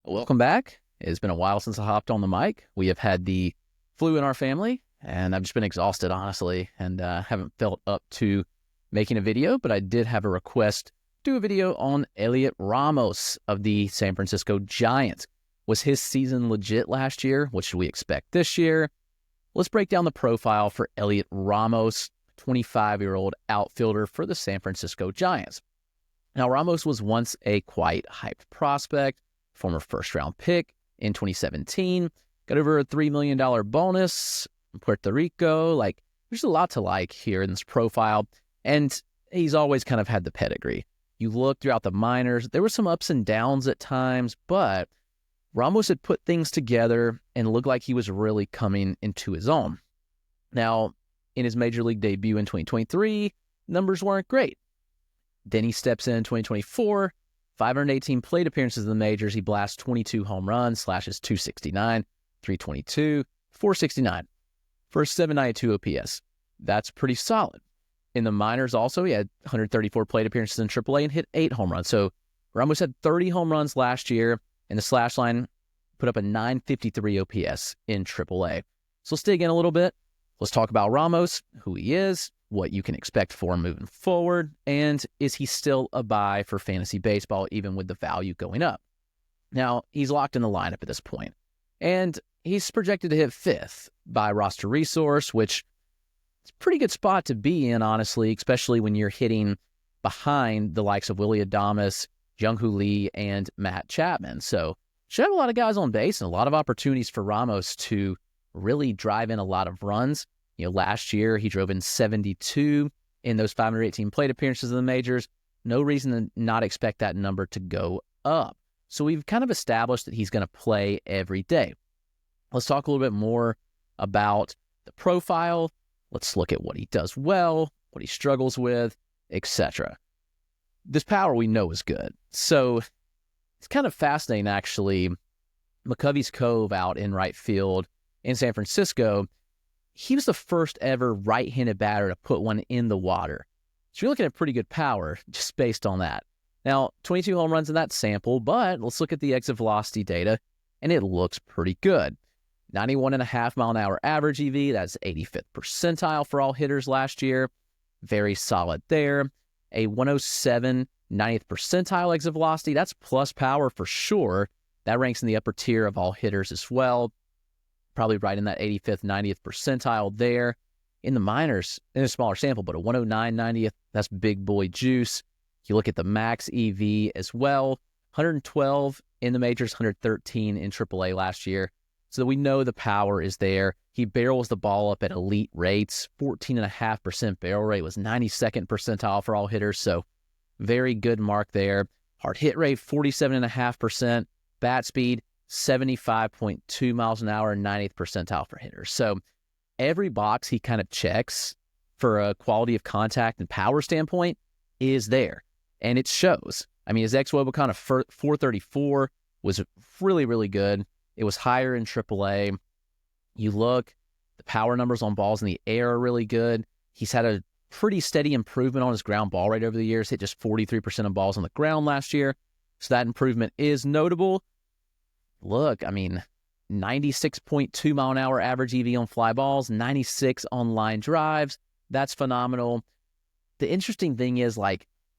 Welcome back. It's been a while since I hopped on the mic. We have had the flu in our family, and I've just been exhausted, honestly, and haven't felt up to making a video, but I did have a request to do a video on Heliot Ramos of the San Francisco Giants. Was his season legit last year? What should we expect this year? Let's break down the profile for Heliot Ramos, 25-year-old outfielder for the San Francisco Giants. Now, Ramos was once a quite hyped prospect, former first-round pick in 2017, got over a $3 million bonus in Puerto Rico. There's a lot to like here in this profile, and he's always kind of had the pedigree. You look throughout the minors, there were some ups and downs at times, but Ramos had put things together and looked like he was really coming into his own. Now, in his major league debut in 2023, numbers weren't great. Then he steps in 2024, 518 plate appearances in the majors. He blasts 22 home runs, slashes 269, 322, 469 for a 792 OPS. That's pretty solid. In the minors also, he had 134 plate appearances in AAA and hit 8 home runs. So Ramos had 30 home runs last year, and the slash line put up a 953 OPS in AAA. So let's dig in a little bit. Let's talk about Ramos, who he is, what you can expect for him moving forward, and is he still a buy for fantasy baseball, even with the value going up? Now, he's locked in the lineup at this point, and he's projected to hit 5th by roster resource, which is a pretty good spot to be in, honestly, especially when you're hitting behind the likes of Heliot Ramos, Jung-Hoo Lee, and Matt Chapman. So should have a lot of guys on base and a lot of opportunities for Ramos to really drive in a lot of runs. Last year he drove in 72 in those 518 plate appearances in the majors. No reason to not expect that number to go up. So we've kind of established that he's going to play every day. Let's talk a little bit more about the profile. Let's look at what he does well, what he struggles with, etc. This power we know is good. So it's kind of fascinating, actually. McCovey's Cove out in right field in San Francisco, he was the first ever right-handed batter to put one in the water. So you're looking at pretty good power just based on that. Now, 22 home runs in that sample, but let's look at the exit velocity data, and it looks pretty good. 91.5 mile an hour average EV, that's 85th percentile for all hitters last year. Very solid there. A 107 90th percentile exit velocity, that's plus power for sure. That ranks in the upper tier of all hitters as well. Probably right in that 85th, 90th percentile there. In the minors, in a smaller sample, but a 109 90th, that's big boy juice. You look at the max EV as well, 112 in the majors, 113 in AAA last year. So we know the power is there. He barrels the ball up at elite rates. 14.5% barrel rate was 92nd percentile for all hitters. So very good mark there. Hard hit rate, 47.5%. Bat speed, 75.2 miles an hour, 90th percentile for hitters. So every box he kind of checks for a quality of contact and power standpoint is there. And it shows. I mean, his xWOBA of 434 was really, really good. It was higher in AAA. You look, the power numbers on balls in the air are really good. He's had a pretty steady improvement on his ground ball rate over the years, hit just 43% of balls on the ground last year. So that improvement is notable. Look, I mean, 96.2 mile an hour average EV on fly balls, 96 on line drives. That's phenomenal. The interesting thing is,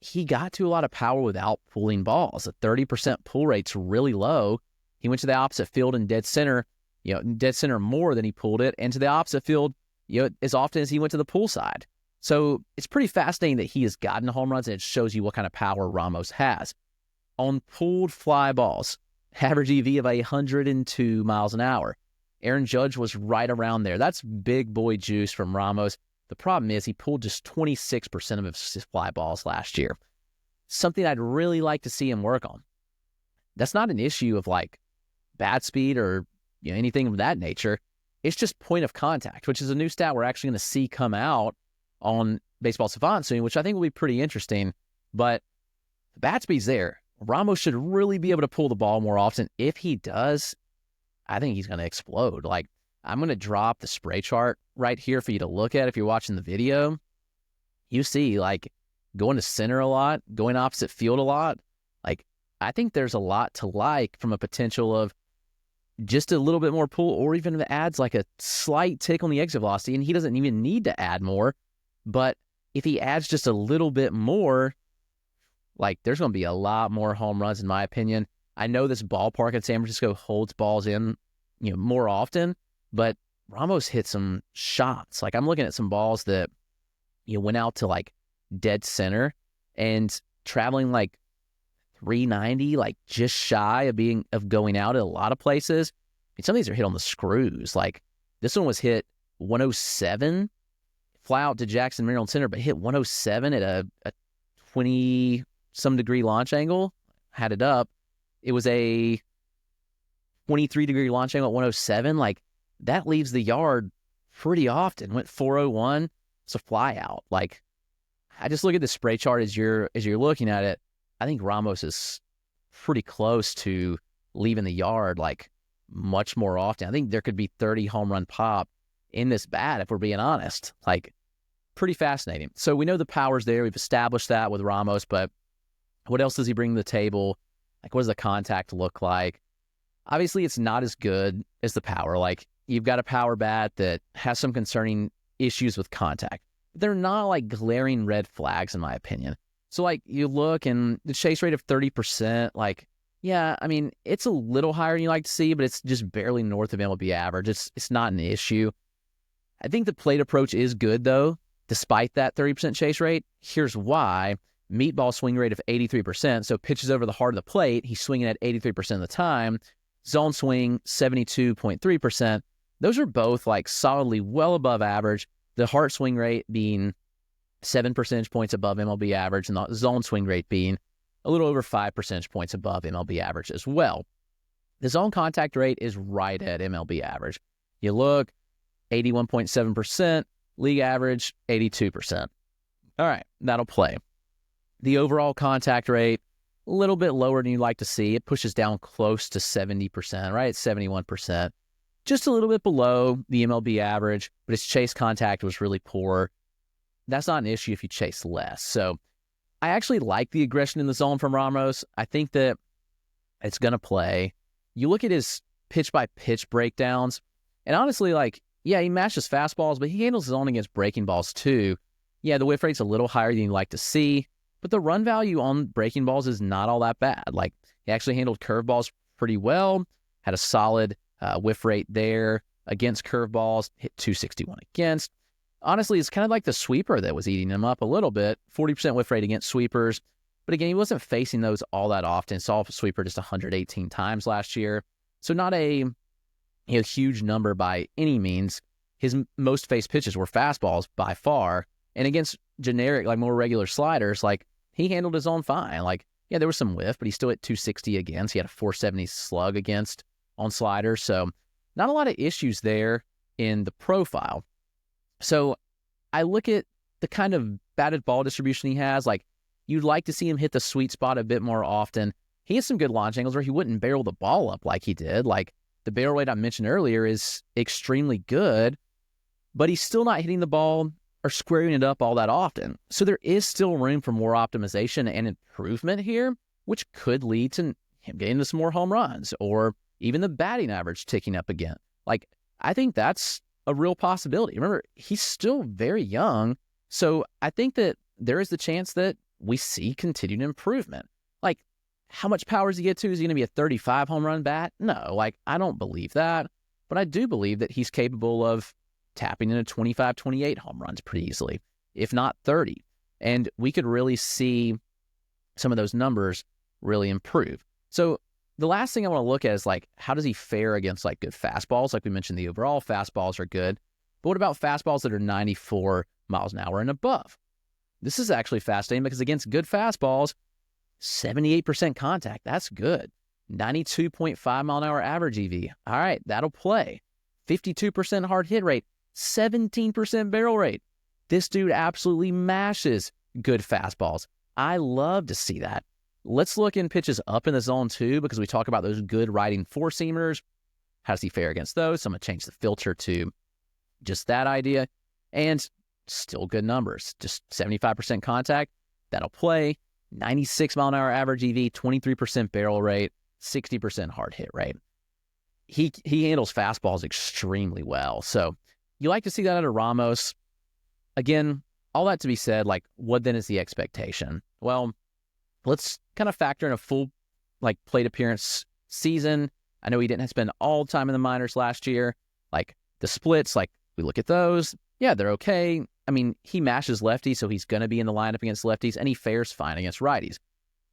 he got to a lot of power without pulling balls. A 30% pull rate's really low. He went to the opposite field in dead center, dead center more than he pulled it, and to the opposite field, as often as he went to the pull side. So it's pretty fascinating that he has gotten home runs, and it shows you what kind of power Ramos has. On pulled fly balls, average EV of 102 miles an hour. Aaron Judge was right around there. That's big boy juice from Ramos. The problem is he pulled just 26% of his fly balls last year. Something I'd really like to see him work on. That's not an issue of bat speed or anything of that nature. It's just point of contact, which is a new stat we're actually going to see come out on Baseball Savant soon, which I think will be pretty interesting. But the bat speed's there. Ramos should really be able to pull the ball more often. If he does, I think he's going to explode. I'm going to drop the spray chart right here for you to look at if you're watching the video. You see, going to center a lot, going opposite field a lot. I think there's a lot to like from a potential of just a little bit more pull, or even if it adds like a slight tick on the exit velocity, and he doesn't even need to add more. But if he adds just a little bit more, like there's going to be a lot more home runs, in my opinion. I know this ballpark in San Francisco holds balls in, more often, but Ramos hit some shots. Like I'm looking at some balls that went out to like dead center and traveling like 390, like just shy of going out at a lot of places. I mean, some of these are hit on the screws. Like this one was hit 107, fly out to Jackson Maryland Center, but hit 107 at a 20 some degree launch angle. Had it up. It was a 23-degree launch angle at 107. Like that leaves the yard pretty often. Went 401. It's a fly out. Like I just look at the spray chart as you're looking at it. I think Ramos is pretty close to leaving the yard like much more often. I think there could be 30 home run pop in this bat if we're being honest. Like pretty fascinating. So we know the power's there. We've established that with Ramos, but what else does he bring to the table? Like what does the contact look like? Obviously, it's not as good as the power. Like you've got a power bat that has some concerning issues with contact. They're not like glaring red flags in my opinion. So like you look and the chase rate of 30%, like, yeah, I mean, it's a little higher than you like to see, but it's just barely north of MLB average. It's not an issue. I think the plate approach is good though, despite that 30% chase rate. Here's why. Meatball swing rate of 83%. So pitches over the heart of the plate, he's swinging at 83% of the time. Zone swing, 72.3%. Those are both like solidly well above average. The heart swing rate being 7 percentage points above MLB average, and the zone swing rate being a little over 5 percentage points above MLB average as well. The zone contact rate is right at MLB average. You look, 81.7%, league average, 82%. All right, that'll play. The overall contact rate, a little bit lower than you'd like to see. It pushes down close to 70%, right? It's 71%. Just a little bit below the MLB average, but his chase contact was really poor. That's not an issue if you chase less. So I actually like the aggression in the zone from Ramos. I think that it's going to play. You look at his pitch-by-pitch breakdowns, and honestly, like, yeah, he matches fastballs, but he handles his own against breaking balls too. Yeah, the whiff rate's a little higher than you'd like to see, but the run value on breaking balls is not all that bad. Like, he actually handled curveballs pretty well, had a solid whiff rate there against curveballs, hit 261 against. Honestly, it's kind of like the sweeper that was eating him up a little bit, 40% whiff rate against sweepers. But again, he wasn't facing those all that often. Saw a sweeper just 118 times last year. So not a huge number by any means. His most faced pitches were fastballs by far. And against generic, like more regular sliders, like he handled his own fine. Like, yeah, there was some whiff, but he still hit 260 against. He had a 470 slug against on sliders. So not a lot of issues there in the profile. So I look at the kind of batted ball distribution he has. Like, you'd like to see him hit the sweet spot a bit more often. He has some good launch angles where he wouldn't barrel the ball up like he did. Like, the barrel rate I mentioned earlier is extremely good, but he's still not hitting the ball or squaring it up all that often. So there is still room for more optimization and improvement here, which could lead to him getting to some more home runs or even the batting average ticking up again. Like, I think that's a real possibility. Remember, he's still very young, so I think that there is the chance that we see continued improvement. Like, how much power does he get to? Is he going to be a 35 home run bat? No, like, I don't believe that, but I do believe that he's capable of tapping into 25, 28 home runs pretty easily, if not 30. And we could really see some of those numbers really improve. So the last thing I want to look at is, like, how does he fare against, like, good fastballs? Like we mentioned, the overall fastballs are good. But what about fastballs that are 94 miles an hour and above? This is actually fascinating because against good fastballs, 78% contact. That's good. 92.5 mile an hour average EV. All right, that'll play. 52% hard hit rate. 17% barrel rate. This dude absolutely mashes good fastballs. I love to see that. Let's look in pitches up in the zone too, because we talk about those good riding four-seamers. How does he fare against those? So I'm going to change the filter to just that idea. And still good numbers. Just 75% contact. That'll play. 96 mile an hour average EV, 23% barrel rate, 60% hard hit rate. He handles fastballs extremely well. So you like to see that out of Ramos. Again, all that to be said, like, what then is the expectation? Well, let's kind of factor in a full plate appearance season. I know he didn't spend all time in the minors last year. Like the splits, like we look at those, yeah, they're okay. I mean, he mashes lefties, so he's going to be in the lineup against lefties, and he fares fine against righties.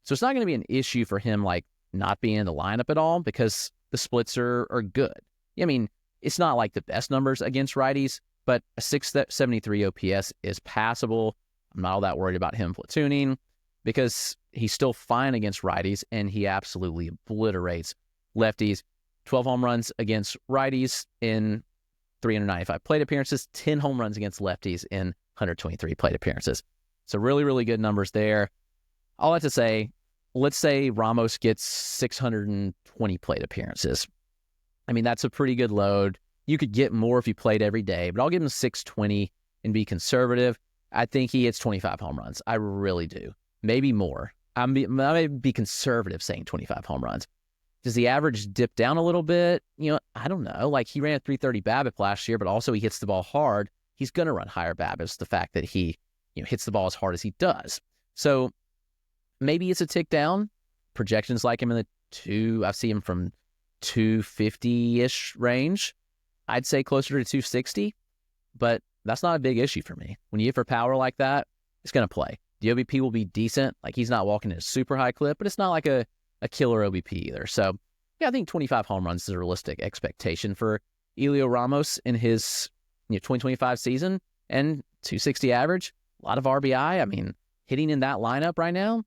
So it's not going to be an issue for him, like, not being in the lineup at all, because the splits are good. I mean, it's not like the best numbers against righties, but a 673 OPS is passable. I'm not all that worried about him platooning because he's still fine against righties, and he absolutely obliterates lefties. 12 home runs against righties in 395 plate appearances, 10 home runs against lefties in 123 plate appearances. So really, really good numbers there. All that to say, let's say Ramos gets 620 plate appearances. I mean, that's a pretty good load. You could get more if you played every day, but I'll give him 620 and be conservative. I think he hits 25 home runs. I really do. Maybe more. I may be conservative saying 25 home runs. Does the average dip down a little bit? I don't know. Like, he ran a 330 BABIP last year, but also he hits the ball hard. He's going to run higher BABIPs, the fact that he hits the ball as hard as he does. So maybe it's a tick down. Projections like him in the I see him from 250-ish range. I'd say closer to 260, but that's not a big issue for me. When you hit for power like that, it's going to play. The OBP will be decent. Like, he's not walking at a super high clip, but it's not like a killer OBP either. So, yeah, I think 25 home runs is a realistic expectation for Heliot Ramos in his 2025 season, and 260 average, a lot of RBI. I mean, hitting in that lineup right now,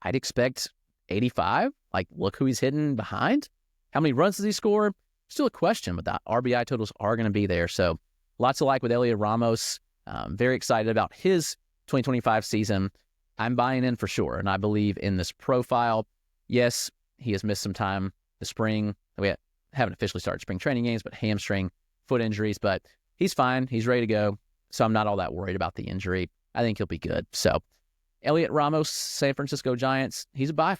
I'd expect 85. Like, look who he's hitting behind. How many runs does he score? Still a question, but the RBI totals are going to be there. So lots to like with Heliot Ramos. Very excited about his 2025 season. I'm buying in for sure, and I believe in this profile. Yes, he has missed some time this spring. We haven't officially started spring training games, but hamstring, foot injuries. But he's fine. He's ready to go. So I'm not all that worried about the injury. I think he'll be good. So Heliot Ramos, San Francisco Giants, he's a buy.